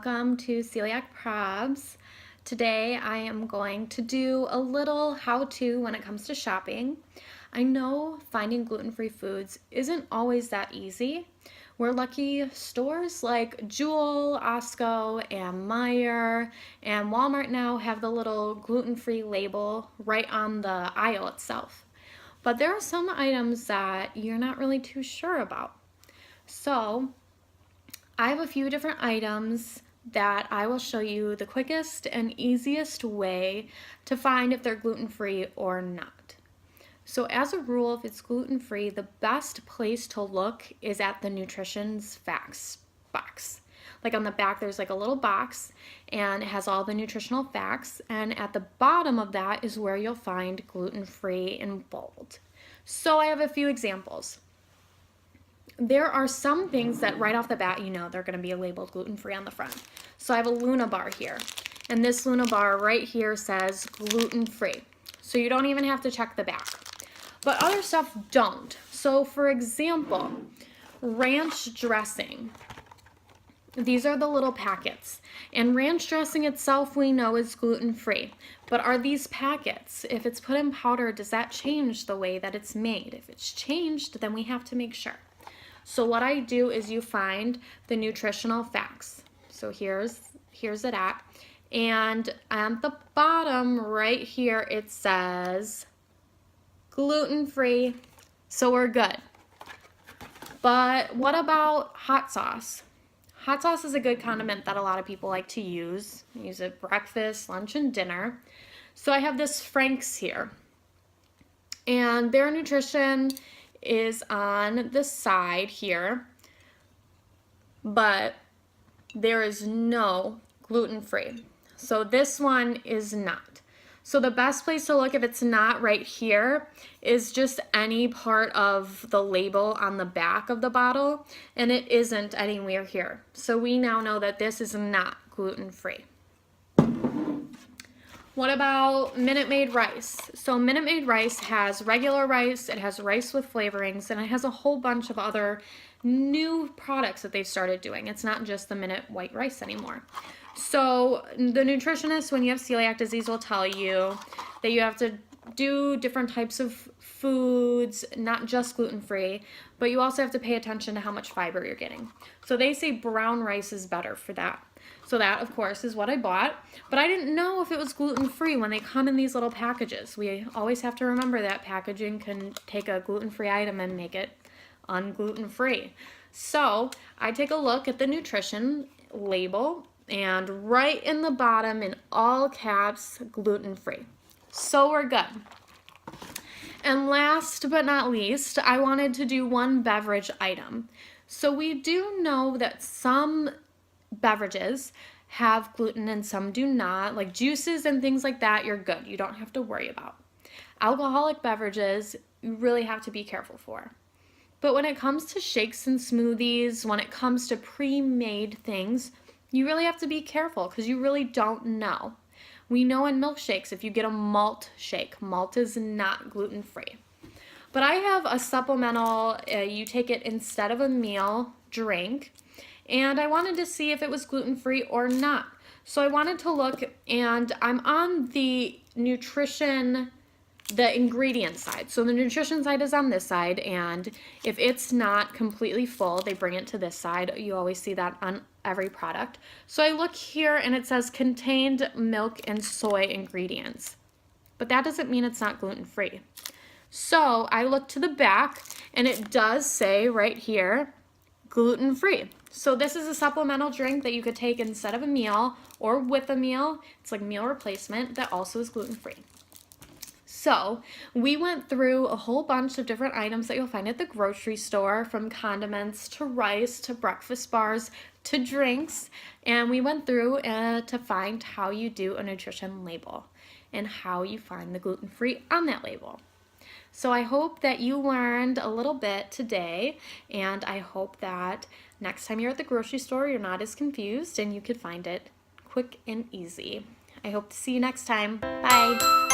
welcome to Celiac Probs. Today I am going to do a little how-to when it comes to shopping. I know finding gluten-free foods isn't always that easy. We're lucky stores like Jewel, Osco, and Meijer, and Walmart now have the little gluten-free label right on the aisle itself. But there are some items that you're not really too sure about. So I have a few different items that I will show you the quickest and easiest way to find if they're gluten-free or not. So as a rule, if it's gluten-free, the best place to look is at the nutrition's facts box. Like on the back, there's like a little box and it has all the nutritional facts, and at the bottom of that is where you'll find gluten-free in bold. So I have a few examples. There are some things that right off the bat, you know they're going to be labeled gluten-free on the front. So I have a Luna bar here, and this Luna bar right here says gluten-free. So you don't even have to check the back. But other stuff don't. So for example, ranch dressing. These are the little packets. And ranch dressing itself we know is gluten-free. But are these packets, if it's put in powder, does that change the way that it's made? If it's changed, then we have to make sure. So what I do is you find the nutritional facts. So here's it at. And at the bottom right here it says gluten-free. So we're good. But what about hot sauce? Hot sauce is a good condiment that a lot of people like to use. Use it breakfast, lunch, and dinner. So I have this Frank's here. And their nutrition is on the side here, but there is no gluten-free. So this one is not. So the best place to look if it's not right here is just any part of the label on the back of the bottle, and it isn't anywhere here. So we now know that this is not gluten-free. What about Minute Maid rice? So Minute Maid rice has regular rice, it has rice with flavorings, and it has a whole bunch of other new products that they've started doing. It's not just the Minute white rice anymore. So the nutritionist, when you have celiac disease, will tell you that you have to do different types of foods, not just gluten-free, but you also have to pay attention to how much fiber you're getting. So they say brown rice is better for that. So that, of course, is what I bought. But I didn't know if it was gluten-free when they come in these little packages. We always have to remember that packaging can take a gluten-free item and make it ungluten-free. So I take a look at the nutrition label, and right in the bottom, in all caps, gluten-free. So we're good. And last but not least, I wanted to do one beverage item. So we do know that some beverages have gluten and some do not, like juices and things like that. You're good, you don't have to worry about. Alcoholic beverages, you really have to be careful for. But when it comes to shakes and smoothies, when it comes to pre-made things, you really have to be careful because you really don't know. We know in milkshakes, if you get a malt shake, malt is not gluten-free. But I have a supplemental, you take it instead of a meal drink, and I wanted to see if it was gluten-free or not. So I wanted to look, and I'm on the nutrition, the ingredient side. So the nutrition side is on this side, and if it's not completely full, they bring it to this side. You always see that on every product. So I look here and it says contained milk and soy ingredients, but that doesn't mean it's not gluten-free. So I look to the back and it does say right here, gluten-free. So this is a supplemental drink that you could take instead of a meal or with a meal. It's like meal replacement that also is gluten-free. So we went through a whole bunch of different items that you'll find at the grocery store, from condiments to rice to breakfast bars to drinks, and we went through to find how you do a nutrition label and how you find the gluten-free on that label. So I hope that you learned a little bit today, and I hope that next time you're at the grocery store, you're not as confused and you could find it quick and easy. I hope to see you next time. Bye.